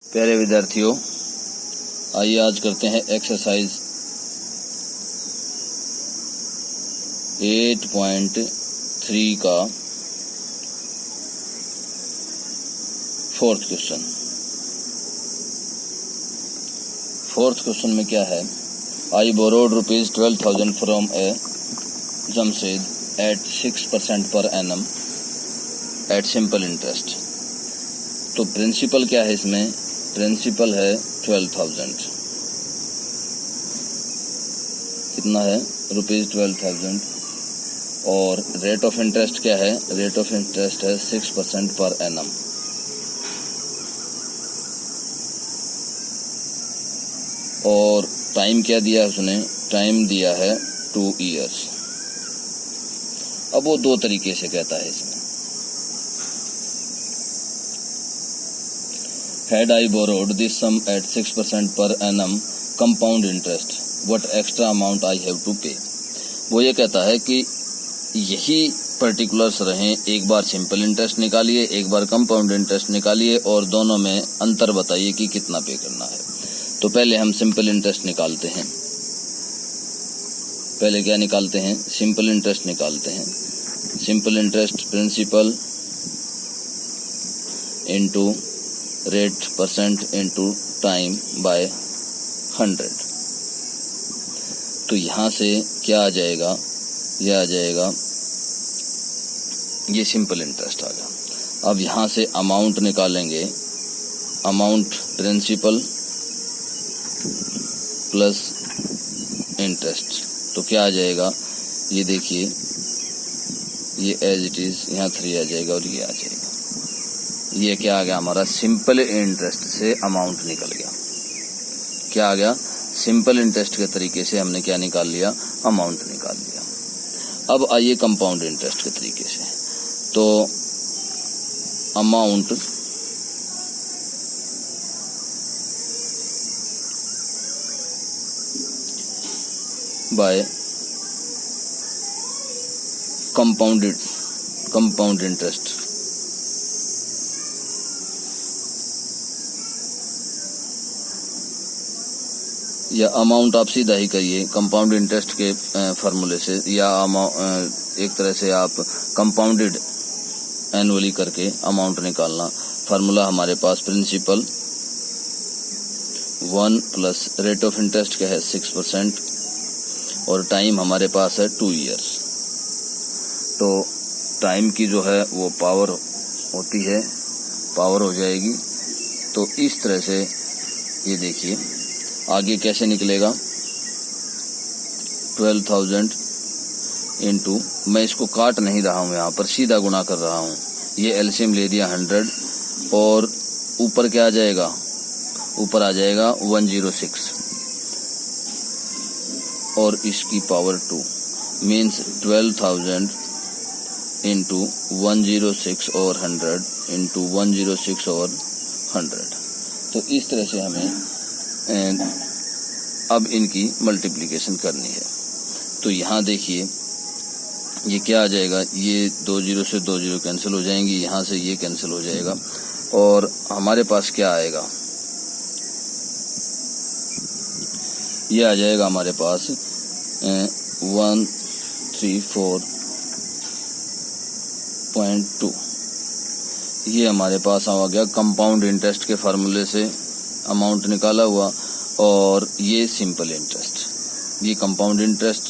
प्यारे विद्यार्थियों, आइए आज करते हैं एक्सरसाइज 8.3 का फोर्थ क्वेश्चन। फोर्थ क्वेश्चन में क्या है? I borrowed ₹12,000 from a Jamshed at 6% per annum at simple interest. तो प्रिंसिपल क्या है इसमें? प्रिंसिपल है 12,000। कितना है? ₹12,000। और रेट ऑफ इंटरेस्ट क्या है? रेट ऑफ इंटरेस्ट है 6% पर एनम। और टाइम क्या दिया है उसने? टाइम दिया है 2 years। अब वो दो तरीके से कहता है इसमें। Had I borrowed this sum at 6% per annum compound interest, what extra amount I have to pay? वो ये कहता है कि यही पर्टिकुलर्स रहें, एक बार सिंपल इंटरेस्ट निकालिए, एक बार कंपाउंड इंटरेस्ट निकालिए और दोनों में अंतर बताइए कि कितना पे करना है। तो पहले हम सिंपल इंटरेस्ट निकालते हैं। पहले क्या निकालते हैं? सिंपल इंटरेस्ट निकालते हैं। Simple interest principal into rate percent into time by 100। तो यहाँ से क्या आ जाएगा? ये आ जाएगा, ये सिंपल इंटरेस्ट आ गया। अब यहाँ से अमाउंट निकालेंगे। अमाउंट प्रिंसिपल प्लस इंटरेस्ट, तो क्या आ जाएगा? ये देखिए, ये एज इट इज यहाँ 3 आ जाएगा और ये आ जाएगा। ये क्या आ गया हमारा? सिंपल इंटरेस्ट से अमाउंट निकल गया। क्या आ गया? सिंपल इंटरेस्ट के तरीके से हमने क्या निकाल लिया? अमाउंट निकाल लिया। अब आइए कंपाउंड इंटरेस्ट के तरीके से। तो अमाउंट बाय कंपाउंड इंटरेस्ट। या अमाउंट आप सीधा ही करिए कंपाउंड इंटरेस्ट के फार्मूले से, या एक तरह से आप कंपाउंडेड एनुअली करके अमाउंट निकालना। फार्मूला हमारे पास principal 1 plus rate of interest क्या है? 6% और टाइम हमारे पास है 2 years। तो टाइम की जो है वो पावर होती है, पावर हो जाएगी। तो इस तरह से ये देखिए आगे कैसे निकलेगा। 12,000 इंटू, मैं इसको काट नहीं रहा हूं, यहाँ पर सीधा गुणा कर रहा हूं। ये एलसीएम ले दिया 100 और ऊपर क्या आ जाएगा? ऊपर आ जाएगा 106 और इसकी पावर 2 मीन्स 12,000 इंटू 106 और 100 इंटू 106 और 100। तो इस तरह से हमें अब इनकी मल्टीप्लिकेशन करनी है। तो यहाँ देखिए ये क्या आ जाएगा? ये 2 0 से 2 0 कैंसिल हो जाएंगी, यहाँ से ये कैंसिल हो जाएगा और हमारे पास क्या आएगा? ये आ जाएगा हमारे पास 134.2। ये हमारे पास आ गया कंपाउंड इंटरेस्ट के फार्मूले से अमाउंट निकाला हुआ, और ये सिंपल इंटरेस्ट, ये कंपाउंड इंटरेस्ट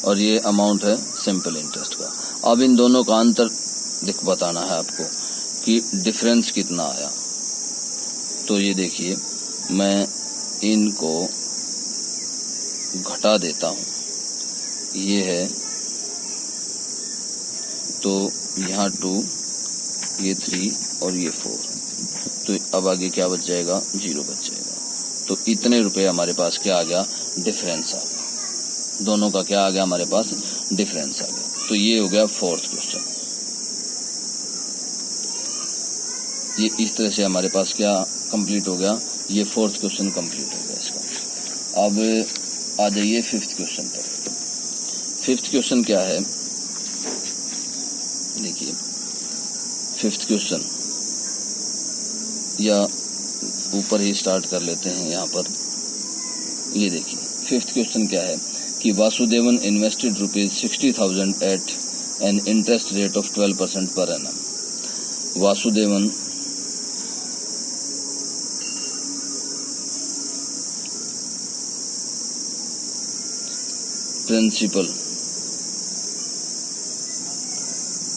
और ये अमाउंट है सिंपल इंटरेस्ट का। अब इन दोनों का अंतर बताना है आपको कि डिफरेंस कितना आया। तो ये देखिए, मैं इनको घटा देता हूँ। ये है, तो यहाँ 2, ये 3 और ये 4। तो अब आगे क्या बच जाएगा? 0 बच जाएगा। तो इतने रुपए हमारे पास क्या आ गया? डिफरेंस आ गया। दोनों का क्या आ गया हमारे पास? डिफरेंस आ गया। तो ये हो गया फोर्थ क्वेश्चन। ये इस तरह से हमारे पास क्या कंप्लीट हो गया? ये फोर्थ क्वेश्चन कंप्लीट हो गया इसका। अब आ जाइए फिफ्थ क्वेश्चन पर। फिफ्थ क्वेश्चन क्या है? देखिए फिफ्थ क्वेश्चन, या ऊपर ही स्टार्ट कर लेते हैं यहाँ पर। ये देखिए 5th क्वेश्चन क्या है कि Vasudevan invested ₹60,000 at an interest rate of 12% per annum. Vasudevan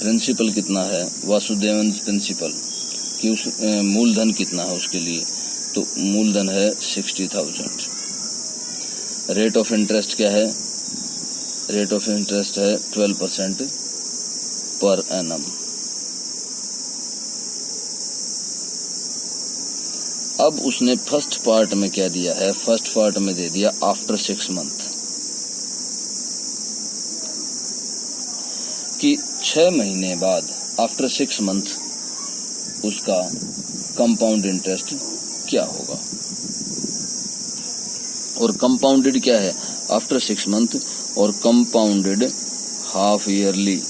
principal कितना है, वासुदेवन प्रिंसिपल कि उस मूलधन कितना है उसके लिए, तो मूलधन है 60,000। रेट ऑफ इंटरेस्ट क्या है, रेट ऑफ इंटरेस्ट है 12% पर एनम। अब उसने फर्स्ट पार्ट में क्या दिया है, फर्स्ट पार्ट में दे दिया आफ्टर 6 मंथ कि 6 महीने बाद आफ्टर 6 मंथ उसका कंपाउंड इंटरेस्ट क्या होगा। और कंपाउंडेड क्या है आफ्टर 6 मंथ, और compounded half yearly.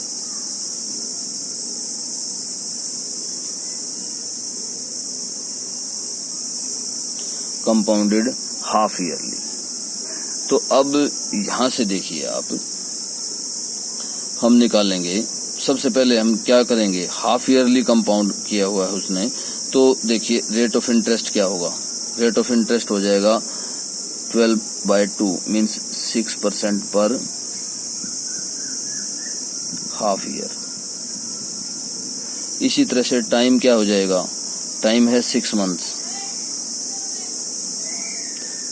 Compounded half yearly. तो अब यहां से देखिए आप, हम निकालेंगे सबसे पहले हम क्या करेंगे, हाफ ईयरली कंपाउंड किया हुआ है उसने, तो देखिए रेट ऑफ इंटरेस्ट क्या होगा, रेट ऑफ इंटरेस्ट हो जाएगा 12/2 मीन्स 6% पर हाफ ईयर। इसी तरह से टाइम क्या हो जाएगा, टाइम है 6 months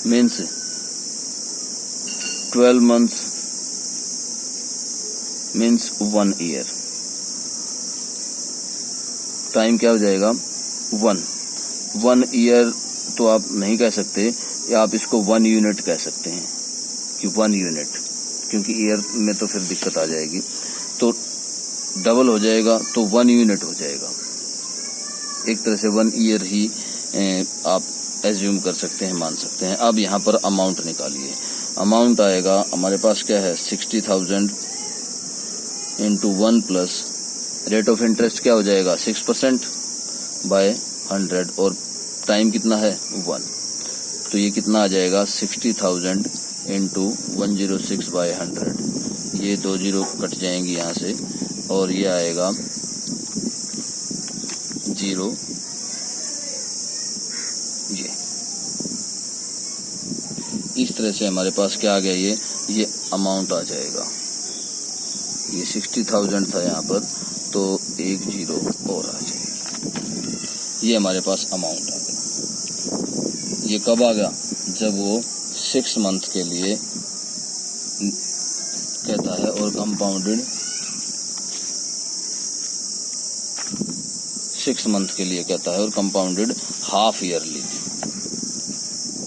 means 12 months means 1 year. Time क्या हो जाएगा 1 ईयर, तो आप नहीं कह सकते, या आप इसको 1 यूनिट कह सकते हैं कि 1 यूनिट, क्योंकि ईयर में तो फिर दिक्कत आ जाएगी, तो डबल हो जाएगा तो 1 यूनिट हो जाएगा। एक तरह से 1 ईयर ही आप एज्यूम कर सकते हैं, मान सकते हैं। अब यहाँ पर अमाउंट निकालिए, अमाउंट आएगा हमारे पास क्या है 60,000 into 1 plus rate of interest क्या हो जाएगा 6% बाय 100, और टाइम कितना है 1, तो ये कितना आ जाएगा 60,000 इंटू 106 बाय 100। ये 2 जीरो कट जाएंगी यहाँ से, और ये आएगा 0। ये इस तरह से हमारे पास क्या आ गया, ये अमाउंट आ जाएगा। ये 60,000 था यहाँ पर, तो 1 जीरो और आ जाएगी। ये हमारे पास अमाउंट आ गया। ये कब आ गया, जब वो 6 मंथ के लिए कहता है, और कंपाउंडेड 6 मंथ के लिए कहता है, और compounded half yearly,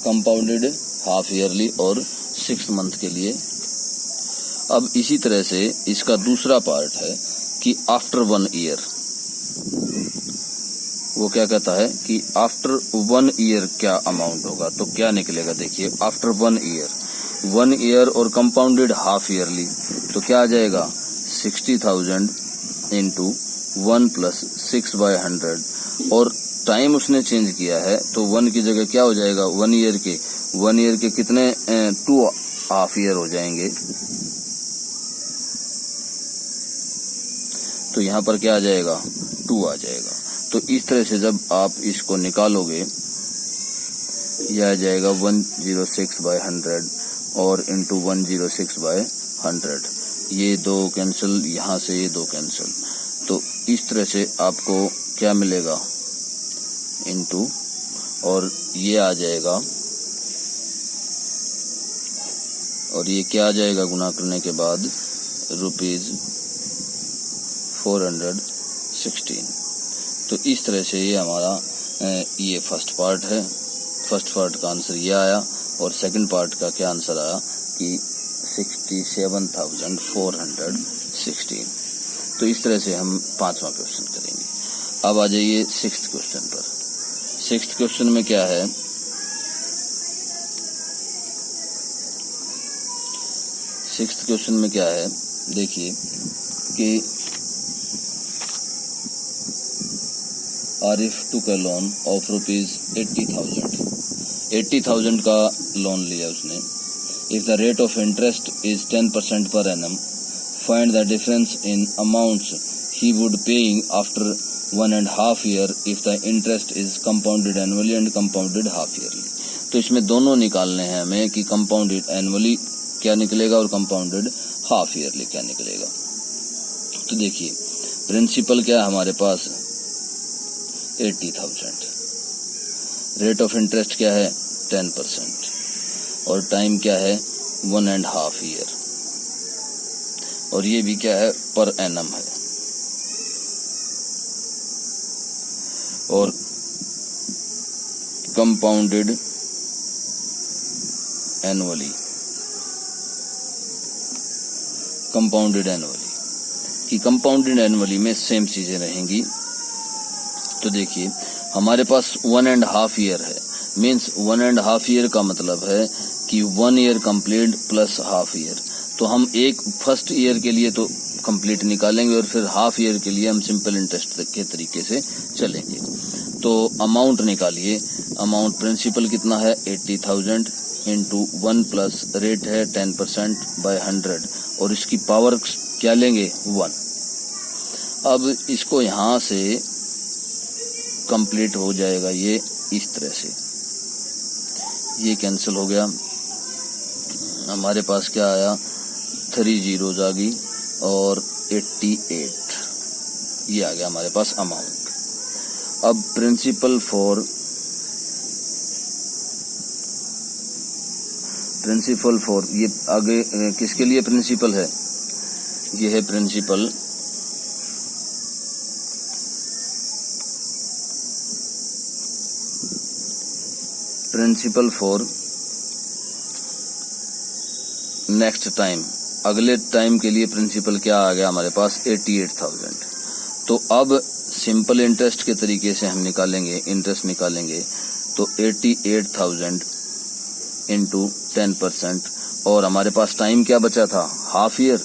compounded half yearly और 6 मंथ के लिए। अब इसी तरह से इसका दूसरा पार्ट है कि आफ्टर 1 ईयर, वो क्या कहता है कि आफ्टर 1 ईयर क्या अमाउंट होगा, तो क्या निकलेगा, देखिए आफ्टर 1 ईयर और कंपाउंडेड हाफ ईयरली, तो क्या आ जाएगा 60,000 इंटू 1 प्लस 6 बाय 100, और टाइम उसने चेंज किया है, तो 1 की जगह क्या हो जाएगा 1 ईयर के कितने 2 हाफ ईयर हो जाएंगे, तो यहाँ पर क्या आ जाएगा 2 आ जाएगा। तो इस तरह से जब आप इसको निकालोगे, यह आ जाएगा 106 बाय 100 और इंटू 106 बाय 100, ये 2 कैंसिल, यहाँ से ये 2 कैंसिल, तो इस तरह से आपको क्या मिलेगा इंटू, और ये आ जाएगा, और ये क्या आ जाएगा गुना करने के बाद ₹416। तो इस तरह से ये हमारा ये फर्स्ट पार्ट है। फर्स्ट पार्ट का आंसर ये आया, और सेकंड पार्ट का क्या आंसर आया कि 67,416। तो इस तरह से हम 5वां क्वेश्चन करेंगे। अब आ जाइए 6th क्वेश्चन पर। 6th क्वेश्चन में क्या है, 6th क्वेश्चन में क्या है, देखिए कि आरिफ टुक अ लोन ऑफ ₹80,000। 80,000 का लोन लिया उसने। If the rate of interest is 10% per annum, find the difference in amounts he would paying after 1.5 year if the interest is compounded annually and compounded half yearly। तो इसमें दोनों निकालने हैं हमें कि कंपाउंडेड एनुअली क्या निकलेगा और कंपाउंडेड हाफ ईयरली क्या निकलेगा। तो देखिए प्रिंसिपल क्या है हमारे पास 80,000, रेट ऑफ इंटरेस्ट क्या है 10% और टाइम क्या है 1.5 ईयर, और ये भी क्या है पर एनम है। और कंपाउंडेड एनुअली, कंपाउंडेड एनुअली कि कंपाउंडेड एनुअली में सेम चीजें रहेंगी। तो देखिए हमारे पास 1.5 ईयर है, मीन्स 1.5 ईयर का मतलब है कि 1 year complete plus half year. तो हम एक फर्स्ट ईयर के लिए तो कंप्लीट निकालेंगे और फिर हाफ ईयर के लिए हम सिंपल इंटरेस्ट के तरीके से चलेंगे। तो अमाउंट निकालिए, अमाउंट प्रिंसिपल कितना है 80,000 इंटू 1 प्लस रेट है 10% बाय 100 और इसकी पावर क्या लेंगे 1। अब इसको यहां से कंप्लीट हो जाएगा ये इस तरह से, ये कैंसिल हो गया, हमारे पास क्या आया 3 जीरोज आ गई और 88, ये आ गया हमारे पास अमाउंट। अब प्रिंसिपल फॉर ये आगे किसके लिए प्रिंसिपल है, ये है प्रिंसिपल फॉर नेक्स्ट टाइम, अगले टाइम के लिए प्रिंसिपल क्या आ गया हमारे पास 88,000। तो अब सिंपल इंटरेस्ट के तरीके से हम निकालेंगे, इंटरेस्ट निकालेंगे तो 88,000 इंटू 10% और हमारे पास टाइम क्या बचा था हाफ ईयर,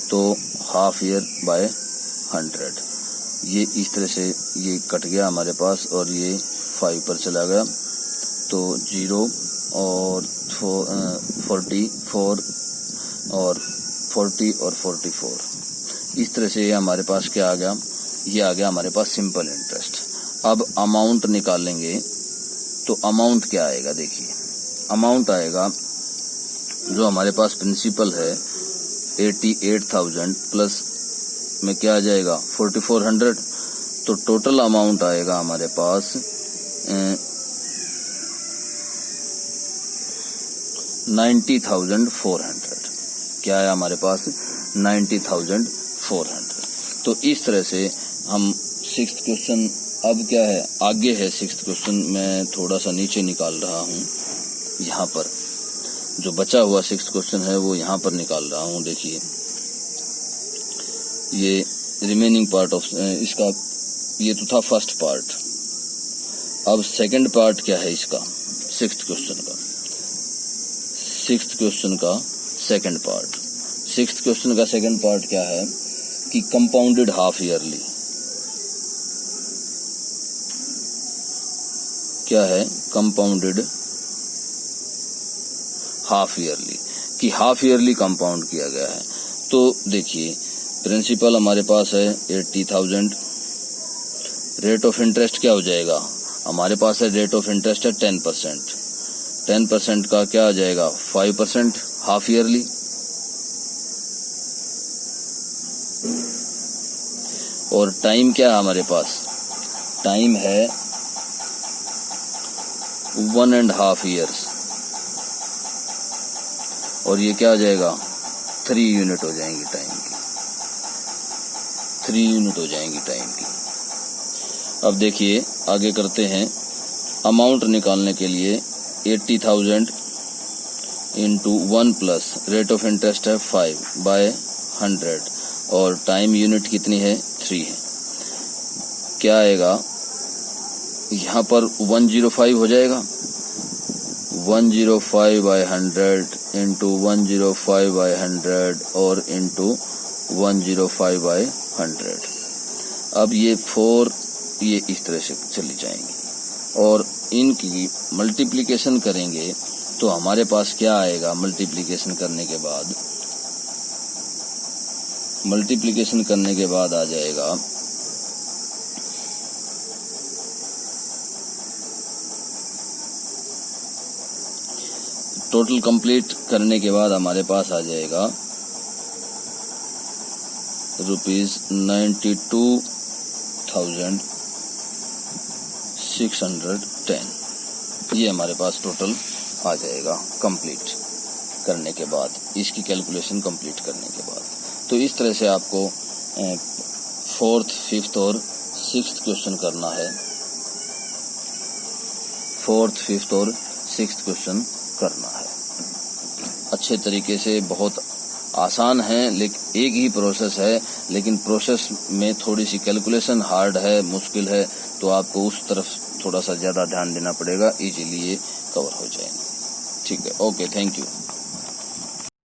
तो हाफ ईयर बाय 100, ये इस तरह से ये कट गया हमारे पास और ये 5 पर चला गया, तो 0 और 44 और 40 और 44, इस तरह से ये हमारे पास क्या आ गया, ये आ गया हमारे पास सिंपल इंटरेस्ट। अब अमाउंट निकालेंगे तो अमाउंट क्या आएगा, देखिए अमाउंट आएगा जो हमारे पास प्रिंसिपल है 88,000 प्लस में क्या आ जाएगा 4400, तो टोटल अमाउंट आएगा हमारे पास 90,400। क्या है हमारे पास 90,400। तो इस तरह से हम 6th क्वेश्चन, अब क्या है आगे है 6th क्वेश्चन, मैं थोड़ा सा नीचे निकाल रहा हूँ, यहाँ पर जो बचा हुआ 6th क्वेश्चन है वो यहाँ पर निकाल रहा हूँ। देखिए ये रिमेनिंग पार्ट ऑफ इसका, ये तो था फर्स्ट पार्ट, अब सेकंड पार्ट क्या है इसका 6th क्वेश्चन का, 6th क्वेश्चन का सेकंड पार्ट। 6th क्वेश्चन का सेकंड पार्ट क्या है कि कंपाउंडेड हाफ ईयरली, क्या है कंपाउंडेड हाफ ईयरली, कि हाफ ईयरली कंपाउंड किया गया है। तो देखिए प्रिंसिपल हमारे पास है 80,000, रेट ऑफ इंटरेस्ट क्या हो जाएगा हमारे पास है, रेट ऑफ इंटरेस्ट है 10%, 10% का क्या आ जाएगा 5% हाफ ईयरली, और टाइम क्या है हमारे पास, टाइम है 1.5 ईयर्स, और ये क्या आ जाएगा 3 यूनिट हो जाएंगी टाइम की, 3 यूनिट हो जाएंगी टाइम की। अब देखिए आगे करते हैं, अमाउंट निकालने के लिए 80,000 into 1 plus rate of interest है 5 बाय 100 और टाइम यूनिट कितनी है 3 है, क्या आएगा यहाँ पर 105 हो जाएगा, 105 बाय 100 इंटू 105 बाय 100 और इंटू 105 बाय 100। अब ये 4 ये इस तरह से चली जाएंगी। और इनकी मल्टीप्लिकेशन करेंगे तो हमारे पास क्या आएगा, मल्टीप्लिकेशन करने के बाद आ जाएगा टोटल कंप्लीट करने के बाद हमारे पास आ जाएगा ₹92,610। ये हमारे पास टोटल आ जाएगा कंप्लीट करने के बाद, इसकी कैलकुलेशन कंप्लीट करने के बाद। तो इस तरह से आपको 4th, 5th और 6th क्वेश्चन करना है। 4th, 5th और 6th क्वेश्चन करना है अच्छे तरीके से। बहुत आसान है, लेकिन एक ही प्रोसेस है, लेकिन प्रोसेस में थोड़ी सी कैलकुलेशन हार्ड है, मुश्किल है, तो आपको उस तरफ थोड़ा सा ज़्यादा ध्यान देना पड़ेगा। इजीली ये कवर हो जाएंगे। ठीक है, ओके, थैंक यू।